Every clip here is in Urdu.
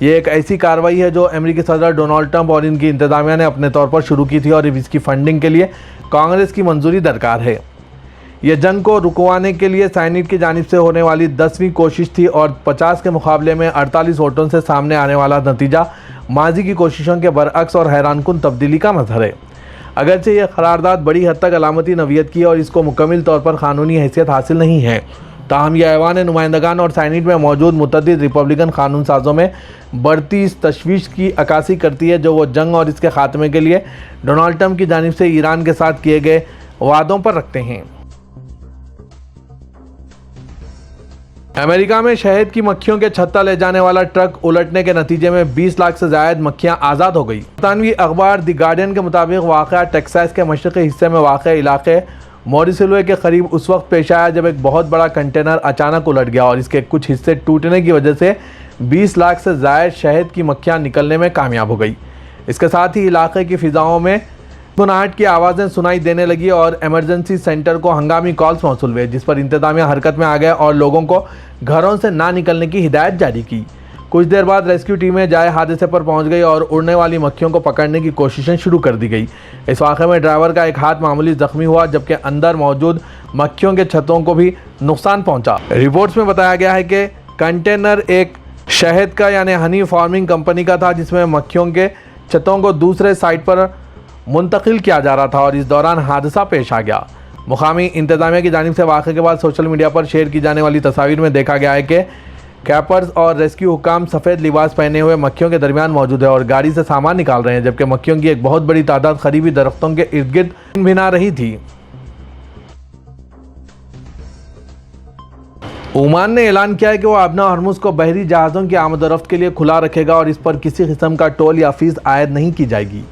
یہ ایک ایسی کارروائی ہے جو امریکی صدر ڈونلڈ ٹرمپ اور ان کی انتظامیہ نے اپنے طور پر شروع کی تھی اور اس کی فنڈنگ کے لیے کانگریس کی منظوری درکار ہے۔ یہ جنگ کو رکوانے کے لیے سینیٹ کی جانب سے ہونے والی 10ویں کوشش تھی اور 50 کے مقابلے میں 48 ووٹوں سے سامنے آنے والا نتیجہ ماضی کی کوششوں کے برعکس اور حیران کن تبدیلی کا مظہر ہے۔ اگرچہ یہ قرارداد بڑی حد تک علامتی نوعیت کی اور اس کو مکمل طور پر قانونی حیثیت حاصل نہیں ہے، تاہم یہ ایوان نمائندگان اور سینیٹ میں موجود متعدد ریپبلکن قانون سازوں میں بڑھتی اس تشویش کی عکاسی کرتی ہے جو وہ جنگ اور اس کے خاتمے کے لیے ڈونلڈ ٹرمپ کی جانب سے ایران کے ساتھ کیے گئے وعدوں پر رکھتے ہیں۔ امریکہ میں شہد کی مکھیوں کے چھتہ لے جانے والا ٹرک الٹنے کے نتیجے میں 20 لاکھ سے زائد مکھیاں آزاد ہو گئی۔ برطانوی اخبار دی گارڈین کے مطابق واقعہ ٹیکساس کے مشرقی حصے میں واقع علاقے موریسلوے کے قریب اس وقت پیش آیا جب ایک بہت بڑا کنٹینر اچانک الٹ گیا اور اس کے کچھ حصے ٹوٹنے کی وجہ سے 20 لاکھ سے زائد شہد کی مکھیاں نکلنے میں کامیاب ہو گئی۔ اس کے ساتھ ہی علاقے کی فضاؤں میں گنگناہٹ کی آوازیں سنائی دینے لگی اور ایمرجنسی سینٹر کو ہنگامی کالز موصول ہوئے، جس پر انتظامیہ حرکت میں آ گئے اور لوگوں کو گھروں سے نہ نکلنے کی ہدایت جاری کی۔ کچھ دیر بعد ریسکیو ٹیمیں جائے حادثے پر پہنچ گئی اور اڑنے والی مکھیوں کو پکڑنے کی کوششیں شروع کر دی گئی۔ اس واقعے میں ڈرائیور کا ایک ہاتھ معمولی زخمی ہوا جبکہ اندر موجود مکھیوں کے چھتوں کو بھی نقصان پہنچا۔ رپورٹس میں بتایا گیا ہے کہ کنٹینر ایک شہد کا یعنی ہنی فارمنگ کمپنی کا تھا جس میں مکھیوں کے چھتوں کو دوسرے سائٹ پر منتقل کیا جا رہا تھا اور اس دوران حادثہ پیش آ گیا۔ مقامی انتظامیہ کی جانب سے واقعے کے بعد سوشل میڈیا پر شیئر کی جانے والی تصاویر میں دیکھا گیا ہے کہ کیپرز اور ریسکیو حکام سفید لباس پہنے ہوئے مکھیوں کے درمیان موجود ہیں اور گاڑی سے سامان نکال رہے ہیں، جبکہ مکھیوں کی ایک بہت بڑی تعداد قریبی درختوں کے ارد گرد بھنا رہی تھی۔ عمان نے اعلان کیا ہے کہ وہ آبنا ہرمز کو بحری جہازوں کی آمد و رفت کے لیے کھلا رکھے گا اور اس پر کسی قسم کا ٹول یا فیس عائد نہیں کی جائے گی۔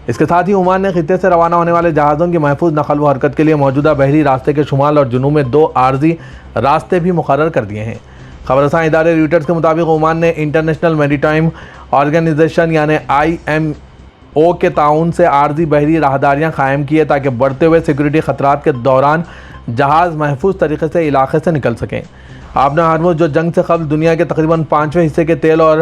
اس کے ساتھ ہی عمان نے خطے سے روانہ ہونے والے جہازوں کی محفوظ نقل و حرکت کے لیے موجودہ بحری راستے کے شمال اور جنوب میں 2 عارضی راستے بھی مقرر کر دیے ہیں۔ خبر رساں ادارے رویٹرز کے مطابق عمان نے انٹرنیشنل میریٹائم آرگنائزیشن یعنی IMO کے تعاون سے عارضی بحری راہداریاں قائم کی ہیں تاکہ بڑھتے ہوئے سیکورٹی خطرات کے دوران جہاز محفوظ طریقے سے علاقے سے نکل سکیں۔ آبنا ہرمز جو جنگ سے قبل دنیا کے تقریباً 5ویں حصے کے تیل اور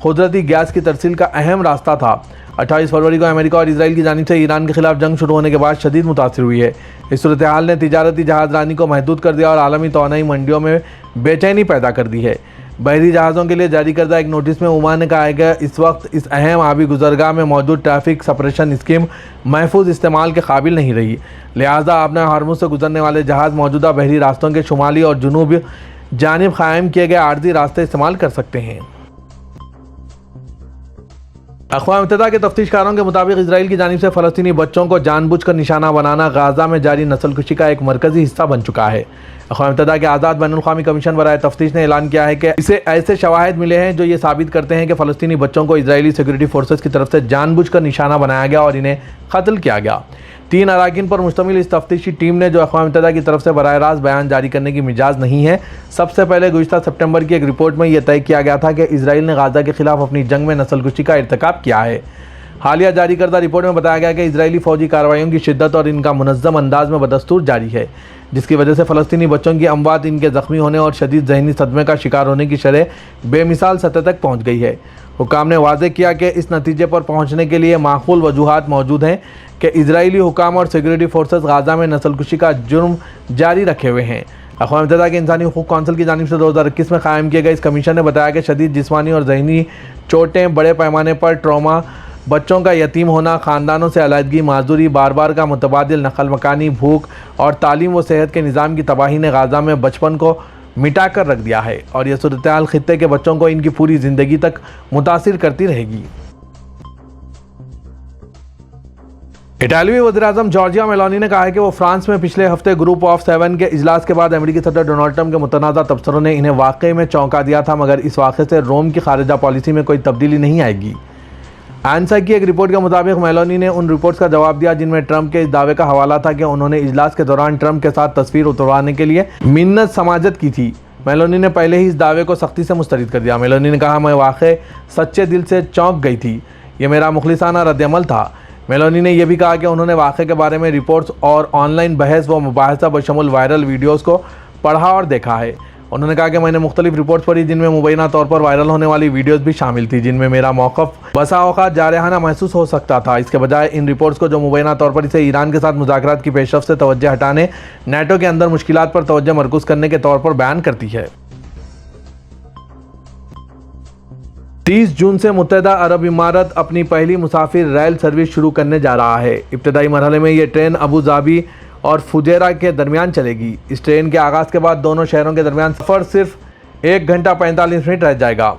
قدرتی گیس کی ترسیل کا اہم راستہ تھا، 28 فروری کو امریکہ اور اسرائیل کی جانب سے ایران کے خلاف جنگ شروع ہونے کے بعد شدید متاثر ہوئی ہے۔ اس صورتحال نے تجارتی جہاز رانی کو محدود کر دیا اور عالمی توانائی منڈیوں میں بے چینی پیدا کر دی ہے۔ بحری جہازوں کے لیے جاری کردہ ایک نوٹس میں عمان نے کہا ہے کہ اس وقت اس اہم آبی گزرگاہ میں موجود ٹریفک سپریشن اسکیم محفوظ استعمال کے قابل نہیں رہی، لہٰذا آبنا ہرمز سے گزرنے والے جہاز موجودہ بحری راستوں کے شمالی اور جنوبی جانب قائم کیے گئے عارضی راستے استعمال کر سکتے ہیں۔ اقوام متحدہ کے تفتیش کاروں کے مطابق اسرائیل کی جانب سے فلسطینی بچوں کو جان بوجھ کر نشانہ بنانا غزہ میں جاری نسل کشی کا ایک مرکزی حصہ بن چکا ہے۔ اقوام متحدہ کے آزاد بین الاقوامی کمیشن برائے تفتیش نے اعلان کیا ہے کہ اسے ایسے شواہد ملے ہیں جو یہ ثابت کرتے ہیں کہ فلسطینی بچوں کو اسرائیلی سیکورٹی فورسز کی طرف سے جان بوجھ کر نشانہ بنایا گیا اور انہیں قتل کیا گیا۔ 3 اراکین پر مشتمل اس تفتیشی ٹیم نے جو اقوام متحدہ کی طرف سے براہ راست بیان جاری کرنے کی مجاز نہیں ہے، سب سے پہلے گزشتہ سپٹمبر کی ایک رپورٹ میں یہ طے کیا گیا تھا کہ اسرائیل نے غزہ کے خلاف اپنی جنگ میں نسل کشی کا ارتکاب کیا ہے۔ حالیہ جاری کردہ رپورٹ میں بتایا گیا کہ اسرائیلی فوجی کارروائیوں کی شدت اور ان کا منظم انداز میں بدستور جاری ہے، جس کی وجہ سے فلسطینی بچوں کی اموات، ان کے زخمی ہونے اور شدید ذہنی صدمے کا شکار ہونے کی شرح بے مثال سطح تک پہنچ گئی ہے۔ حکام نے واضح کیا کہ اس نتیجے پر پہنچنے کے لیے معقول وجوہات موجود ہیں کہ اسرائیلی حکام اور سیکورٹی فورسز غزہ میں نسل کشی کا جرم جاری رکھے ہوئے ہیں۔ اقوام متحدہ کے انسانی حقوق کونسل کی جانب سے 2021 میں قائم کیے گئے اس کمیشن نے بتایا کہ شدید جسمانی اور ذہنی چوٹیں، بڑے پیمانے پر ٹراما، بچوں کا یتیم ہونا، خاندانوں سے علیحدگی، معذوری، بار بار کا متبادل نقل مکانی، بھوک اور تعلیم و صحت کے نظام کی تباہی نے غزہ میں بچپن کو مٹا کر رکھ دیا ہے اور یہ صورتحال خطے کے بچوں کو ان کی پوری زندگی تک متاثر کرتی رہے گی۔ اٹالوی وزیراعظم جارجیا میلونی نے کہا ہے کہ وہ فرانس میں پچھلے ہفتے گروپ آف 7 کے اجلاس کے بعد امریکی صدر ڈونلڈ ٹرمپ کے متنازع تبصروں نے انہیں واقعے میں چونکا دیا تھا، مگر اس واقعے سے روم کی خارجہ پالیسی میں کوئی تبدیلی نہیں آئے گی۔ آنسا کی ایک رپورٹ کے مطابق میلونی نے ان رپورٹس کا جواب دیا جن میں ٹرمپ کے اس دعوے کا حوالہ تھا کہ انہوں نے اجلاس کے دوران ٹرمپ کے ساتھ تصویر اتروانے کے لیے منت سماجت کی تھی۔ میلونی نے پہلے ہی اس دعوے کو سختی سے مسترد کر دیا۔ میلونی نے کہا، میں واقعی سچے دل سے چونک گئی تھی، یہ میرا مخلصانہ رد عمل تھا۔ میلونی نے یہ بھی کہا کہ انہوں نے واقعے کے بارے میں رپورٹس اور آن لائن بحث و مباحثہ بشمول وائرل ویڈیوز کو پڑھا اور دیکھا ہے۔ انہوں نے کہا کہ میں نے مختلف رپورٹس پڑھی جن میں مبینہ طور پر وائرل ہونے والی ویڈیوز بھی شامل تھی جن میں میرا موقف بسا اوقات جارحانہ محسوس ہو سکتا تھا۔ اس کے بجائے ان رپورٹس کو جو مبینہ طور پر اسے ایران کے ساتھ مذاکرات کی پیش رفت سے توجہ ہٹانے، نیٹو کے اندر مشکلات پر توجہ مرکوز کرنے کے طور پر بیان کرتی ہے۔ 30 جون سے متحدہ عرب امارات اپنی پہلی مسافر ریل سروس شروع کرنے جا رہا ہے۔ ابتدائی مرحلے میں یہ ٹرین ابو ظبی اور فجیرہ کے درمیان چلے گی۔ اس ٹرین کے آغاز کے بعد دونوں شہروں کے درمیان سفر صرف 1 گھنٹہ 45 منٹ رہ جائے گا۔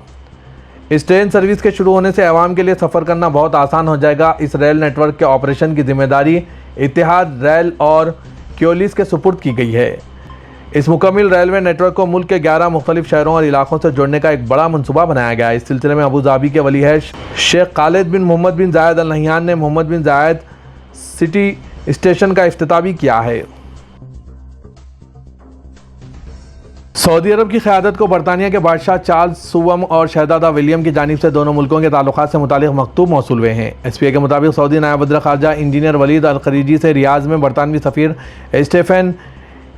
اس ٹرین سروس کے شروع ہونے سے عوام کے لیے سفر کرنا بہت آسان ہو جائے گا۔ اس ریل نیٹ ورک کے آپریشن کی ذمہ داری اتحاد ریل اور کیولس کے سپرد کی گئی ہے۔ اس مکمل ریلوے نیٹ ورک کو ملک کے 11 مختلف شہروں اور علاقوں سے جوڑنے کا ایک بڑا منصوبہ بنایا گیا ہے۔ اس سلسلے میں ابو ظبی کے ولی عہد شیخ خالد بن محمد بن زائد ال نہیان نے محمد بن زائد سٹی اسٹیشن کا افتتاح بھی کیا ہے۔ سعودی عرب کی قیادت کو برطانیہ کے بادشاہ چارلس سوم اور شہزادہ ولیم کی جانب سے دونوں ملکوں کے تعلقات سے متعلق مکتوب موصول ہوئے ہیں۔ ایس پی اے کے مطابق سعودی نائب وزیر خارجہ انجینئر ولید الخلیجی سے ریاض میں برطانوی سفیر اسٹیفن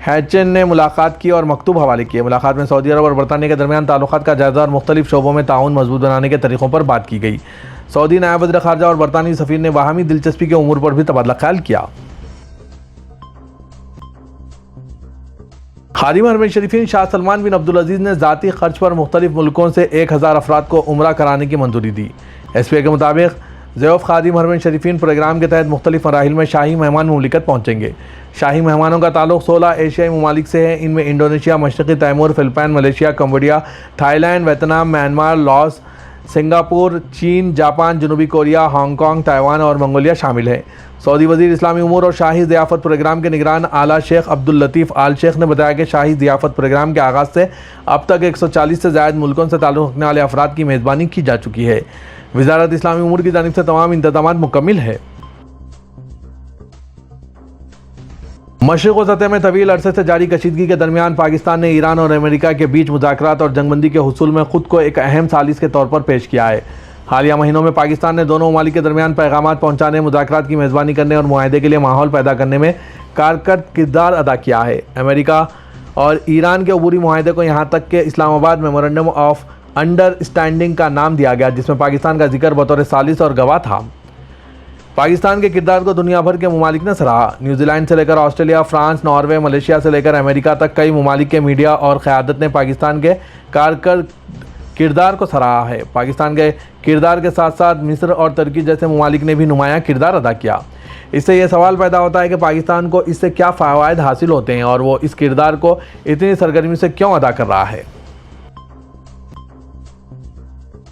ہیچن نے ملاقات کی اور مکتوب حوالے کیے۔ ملاقات میں سعودی عرب اور برطانیہ کے درمیان تعلقات کا جائزہ اور مختلف شعبوں میں تعاون مضبوط بنانے کے طریقوں پر بات کی گئی۔ سعودی نائب وزیر خارجہ اور برطانوی سفیر نے باہمی دلچسپی کے امور پر بھی تبادلہ خیال کیا۔ خادم حرمین شریفین شاہ سلمان بن عبدالعزیز نے ذاتی خرچ پر مختلف ملکوں سے 1000 افراد کو عمرہ کرانے کی منظوری دی۔ ایس پی اے کے مطابق ضیوف خادم حرمین شریفین پروگرام کے تحت مختلف مراحل میں شاہی مہمان مملکت پہنچیں گے۔ شاہی مہمانوں کا تعلق 16 ایشیائی ممالک سے ہے۔ ان میں انڈونیشیا، مشرقی Timor, Philippines, Malaysia, Cambodia, Thailand, Vietnam, Myanmar, Laos, Singapore, چین، جاپان، جنوبی کوریا، ہانگ کانگ، تائیوان اور منگولیا شامل ہیں۔ سعودی وزیر اسلامی امور اور شاہی ضیافت پروگرام کے نگران اعلیٰ شیخ عبداللطیف آل شیخ نے بتایا کہ شاہی ضیافت پروگرام کے آغاز سے اب تک 140 سے زائد ملکوں سے تعلق رکھنے والے افراد کی میزبانی کی جا چکی ہے۔ وزارت اسلامی امور کی جانب سے تمام انتظامات مکمل ہے۔ مشرق و سطح میں طویل عرصے سے جاری کشیدگی کے درمیان پاکستان نے ایران اور امریکہ کے بیچ مذاکرات اور جنگ بندی کے حصول میں خود کو ایک اہم ثالث کے طور پر پیش کیا ہے۔ حالیہ مہینوں میں پاکستان نے دونوں ممالک کے درمیان پیغامات پہنچانے، مذاکرات کی میزبانی کرنے اور معاہدے کے لیے ماحول پیدا کرنے میں کارکرد کردار ادا کیا ہے۔ امریکہ اور ایران کے عبوری معاہدے کو یہاں تک کہ اسلام آباد میمورنڈم آف انڈرسٹینڈنگ کا نام دیا گیا، جس میں پاکستان کا ذکر بطور ثالث اور گواہ تھا۔ پاکستان کے کردار کو دنیا بھر کے ممالک نے سراہا۔ نیوزی لینڈ سے لے کر آسٹریلیا، فرانس، ناروے، ملیشیا سے لے کر امریکہ تک کئی ممالک کے میڈیا اور قیادت نے پاکستان کے کردار کو سراہا ہے۔ پاکستان کے کردار کے ساتھ ساتھ مصر اور ترکی جیسے ممالک نے بھی نمایاں کردار ادا کیا۔ اس سے یہ سوال پیدا ہوتا ہے کہ پاکستان کو اس سے کیا فوائد حاصل ہوتے ہیں اور وہ اس کردار کو اتنی سرگرمی سے کیوں ادا کر رہا ہے۔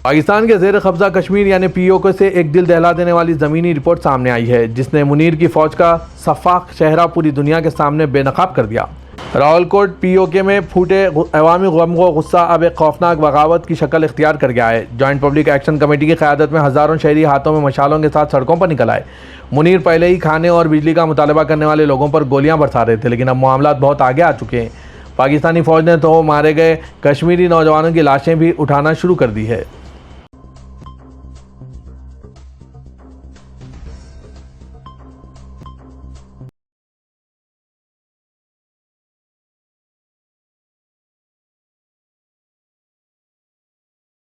پاکستان کے زیر قبضہ کشمیر یعنی پی او کے سے ایک دل دہلا دینے والی زمینی رپورٹ سامنے آئی ہے، جس نے منیر کی فوج کا سفاق چہرہ پوری دنیا کے سامنے بے نقاب کر دیا۔ راولکوٹ پی او کے میں پھوٹے عوامی غم و غصہ اب ایک خوفناک بغاوت کی شکل اختیار کر گیا ہے۔ جوائنٹ پبلک ایکشن کمیٹی کی قیادت میں ہزاروں شہری ہاتھوں میں مشالوں کے ساتھ سڑکوں پر نکل آئے۔ منیر پہلے ہی کھانے اور بجلی کا مطالبہ کرنے والے لوگوں پر گولیاں برسا رہے تھے، لیکن اب معاملات بہت آگے آ چکے ہیں۔ پاکستانی فوج نے تو مارے گئے کشمیری نوجوانوں کی لاشیں بھی اٹھانا شروع کر دی ہے۔